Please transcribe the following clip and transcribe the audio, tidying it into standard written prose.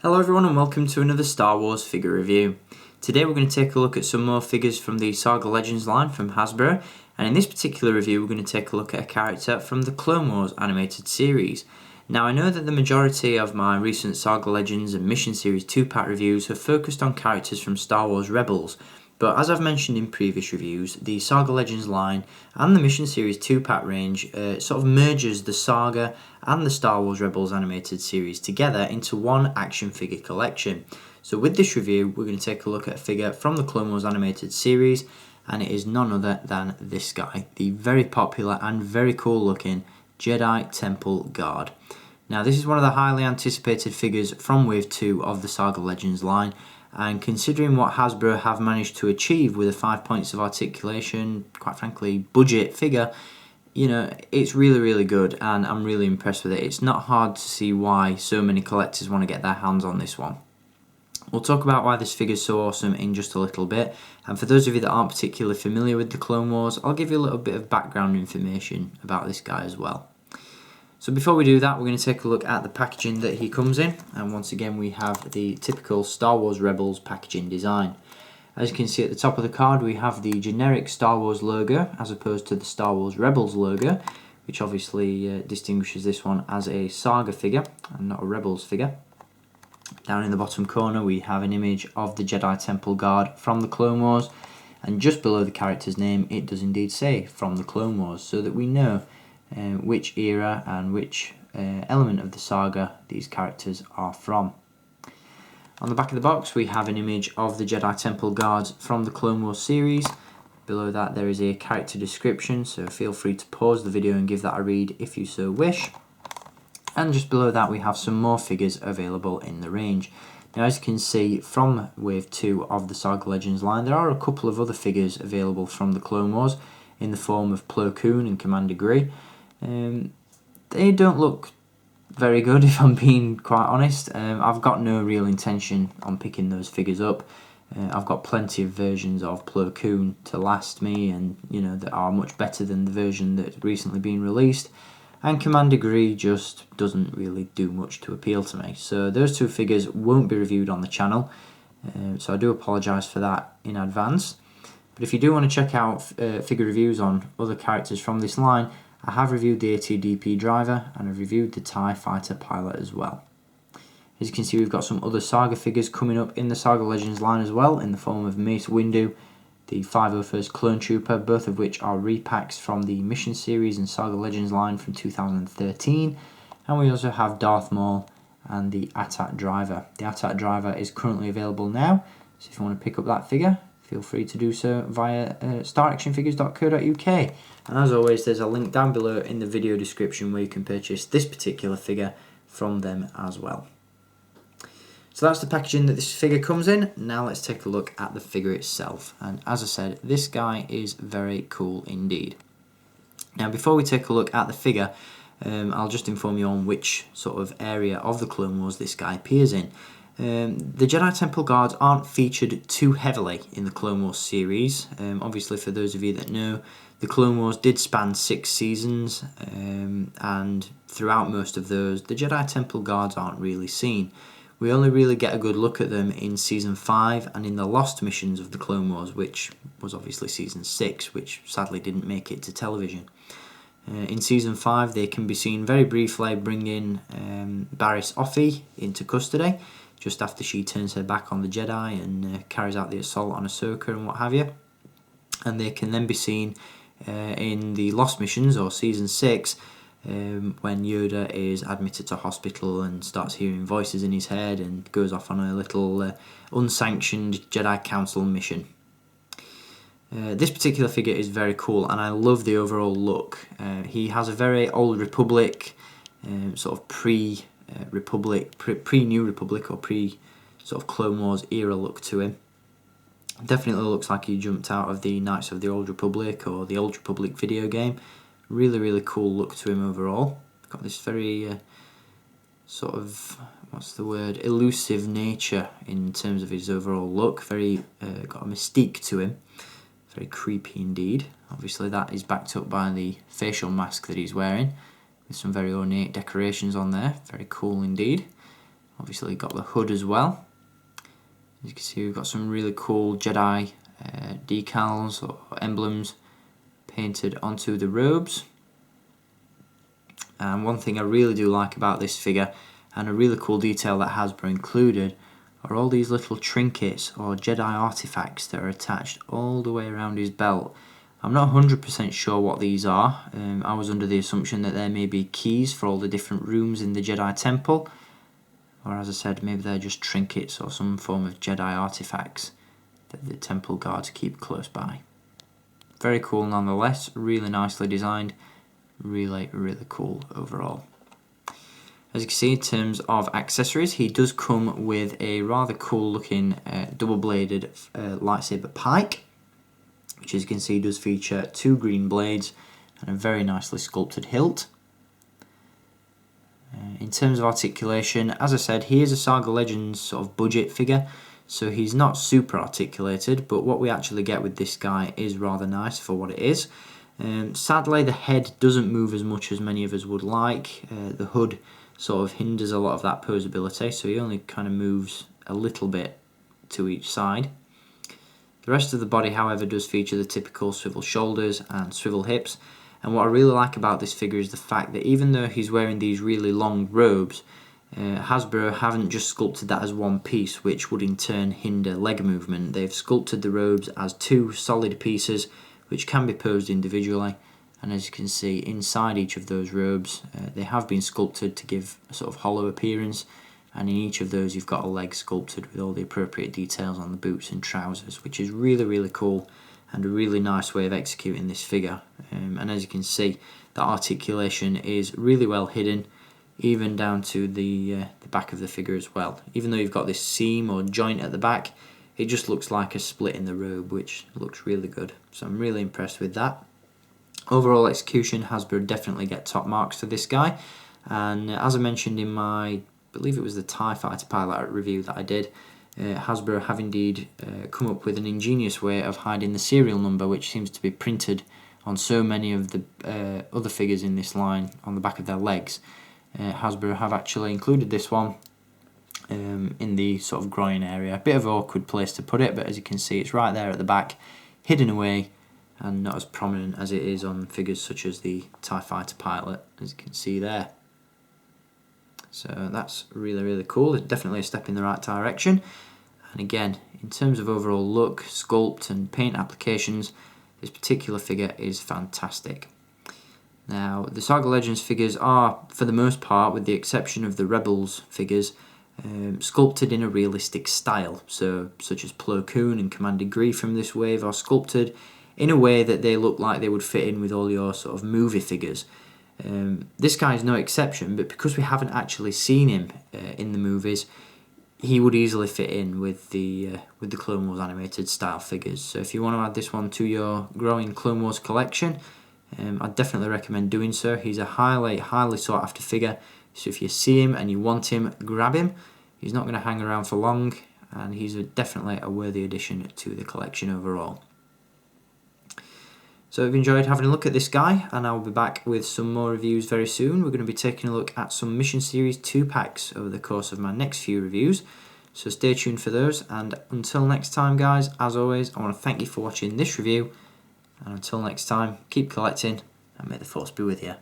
Hello everyone and welcome to another Star Wars figure review. Today we're going to take a look at some more figures from the Saga Legends line from Hasbro, and in this particular review we're going to take a look at a character from the Clone Wars animated series. Now I know that the majority of my recent Saga Legends and Mission Series 2-pack reviews have focused on characters from Star Wars Rebels, but as I've mentioned in previous reviews, the Saga Legends line and the Mission Series 2-pack range sort of merges the Saga and the Star Wars Rebels animated series together into one action figure collection. So with this review, we're going to take a look at a figure from the Clone Wars animated series, and it is none other than this guy, the very popular and very cool looking Jedi Temple Guard. Now this is one of the highly anticipated figures from Wave 2 of the Saga Legends line, and considering what Hasbro have managed to achieve with a 5 points of articulation, quite frankly, budget figure, you know, it's really good and I'm really impressed with it. It's not hard to see why so many collectors want to get their hands on this one. We'll talk about why this figure is so awesome in just a little bit, and for those of you that aren't particularly familiar with the Clone Wars, I'll give you a little bit of background information about this guy as well. So before we do that, we're going to take a look at the packaging that he comes in, and once again we have the typical Star Wars Rebels packaging design. As you can see at the top of the card, we have the generic Star Wars logo as opposed to the Star Wars Rebels logo, which obviously distinguishes this one as a Saga figure and not a Rebels figure. Down in the bottom corner we have an image of the Jedi Temple Guard from the Clone Wars, and just below the character's name it does indeed say from the Clone Wars, so that we know which era and which element of the saga these characters are from. On the back of the box we have an image of the Jedi Temple Guards from the Clone Wars series. Below that there is a character description, so feel free to pause the video and give that a read if you so wish. And just below that we have some more figures available in the range. Now as you can see from Wave 2 of the Saga Legends line, there are a couple of other figures available from the Clone Wars in the form of Plo Koon and Commander Gree. They don't look very good if I'm being quite honest. I've got no real intention on picking those figures up. I've got plenty of versions of Plo Koon to last me, and you know, that are much better than the version that's recently been released. And Commander Gree just doesn't really do much to appeal to me. So those two figures won't be reviewed on the channel. So I do apologise for that in advance. But if you do want to check out figure reviews on other characters from this line, I have reviewed the ATDP driver and I've reviewed the TIE Fighter pilot as well. As you can see, we've got some other Saga figures coming up in the Saga Legends line as well, in the form of Mace Windu, the 501st Clone Trooper, both of which are repacks from the Mission Series and Saga Legends line from 2013. And we also have Darth Maul and the AT-AT driver. The AT-AT driver is currently available now, so if you want to pick up that figure, feel free to do so via staractionfigures.co.uk. And as always, there's a link down below in the video description where you can purchase this particular figure from them as well. So that's the packaging that this figure comes in. Now let's take a look at the figure itself. And as I said, this guy is very cool indeed. Now before we take a look at the figure, I'll just inform you on which sort of area of the Clone Wars this guy appears in. The Jedi Temple Guards aren't featured too heavily in the Clone Wars series. Obviously, for those of you that know, the Clone Wars did span 6 seasons, and throughout most of those, the Jedi Temple Guards aren't really seen. We only really get a good look at them in Season 5 and in the Lost missions of the Clone Wars, which was obviously Season 6, which sadly didn't make it to television. In Season 5, they can be seen very briefly bringing Barriss Offee into custody, just after she turns her back on the Jedi and carries out the assault on Ahsoka and what have you. And they can then be seen in the Lost missions, or Season 6, when Yoda is admitted to hospital and starts hearing voices in his head and goes off on a little unsanctioned Jedi Council mission. This particular figure is very cool and I love the overall look. He has a very Old Republic, sort of pre-Republic, pre-New Republic or pre-sort of Clone Wars era look to him. Definitely looks like he jumped out of the Knights of the Old Republic or the Old Republic video game. Really cool look to him overall. Got this very sort of, what's the word, elusive nature in terms of his overall look. Very got a mystique to him. Very creepy indeed. Obviously that is backed up by the facial mask that he's wearing, with some very ornate decorations on there. Very cool indeed. Obviously got the hood as well. As you can see, we've got some really cool Jedi decals or emblems painted onto the robes. And one thing I really do like about this figure, and a really cool detail that Hasbro included, are all these little trinkets or Jedi artifacts that are attached all the way around his belt. I'm not 100% sure what these are. I was under the assumption that there may be keys for all the different rooms in the Jedi Temple, or as I said, maybe they're just trinkets or some form of Jedi artifacts that the temple guards keep close by. Very cool nonetheless, really nicely designed, really cool overall. As you can see, in terms of accessories, he does come with a rather cool looking double-bladed lightsaber pike, which as you can see does feature 2 green blades and a very nicely sculpted hilt. In terms of articulation, as I said, he is a Saga Legends sort of budget figure, so he's not super articulated, but what we actually get with this guy is rather nice for what it is. Sadly, the head doesn't move as much as many of us would like. The hood sort of hinders a lot of that posability, so he only kind of moves a little bit to each side. The rest of the body, however, does feature the typical swivel shoulders and swivel hips, and what I really like about this figure is the fact that even though he's wearing these really long robes, Hasbro haven't just sculpted that as one piece, which would in turn hinder leg movement. They've sculpted the robes as 2 solid pieces which can be posed individually, and as you can see inside each of those robes they have been sculpted to give a sort of hollow appearance, and in each of those you've got a leg sculpted with all the appropriate details on the boots and trousers, which is really cool and a really nice way of executing this figure. And as you can see, the articulation is really well hidden, even down to the back of the figure as well. Even though you've got this seam or joint at the back, it just looks like a split in the robe, which looks really good. So I'm really impressed with that. Overall execution, Hasbro definitely get top marks for this guy. And as I mentioned in my, I believe it was the TIE Fighter pilot review that I did, Hasbro have indeed come up with an ingenious way of hiding the serial number, which seems to be printed on so many of the other figures in this line on the back of their legs. Hasbro have actually included this one in the sort of groin area. A bit of an awkward place to put it, but as you can see it's right there at the back, hidden away and not as prominent as it is on figures such as the TIE Fighter pilot, as you can see there. So that's really cool. It's definitely a step in the right direction. And again, in terms of overall look, sculpt and paint applications, this particular figure is fantastic. Now, the Saga Legends figures are, for the most part, with the exception of the Rebels figures, sculpted in a realistic style. So, such as Plo Koon and Commander Grief from this wave are sculpted in a way that they look like they would fit in with all your sort of movie figures. This guy is no exception, but because we haven't actually seen him in the movies, he would easily fit in with the Clone Wars animated style figures. So if you want to add this one to your growing Clone Wars collection, I'd definitely recommend doing so. He's a highly sought after figure, so if you see him and you want him, grab him. He's not going to hang around for long, and he's definitely a worthy addition to the collection overall. So I've enjoyed having a look at this guy, and I'll be back with some more reviews very soon. We're going to be taking a look at some Mission Series 2 packs over the course of my next few reviews, so stay tuned for those. And until next time guys, as always, I want to thank you for watching this review, and until next time, keep collecting and may the Force be with you.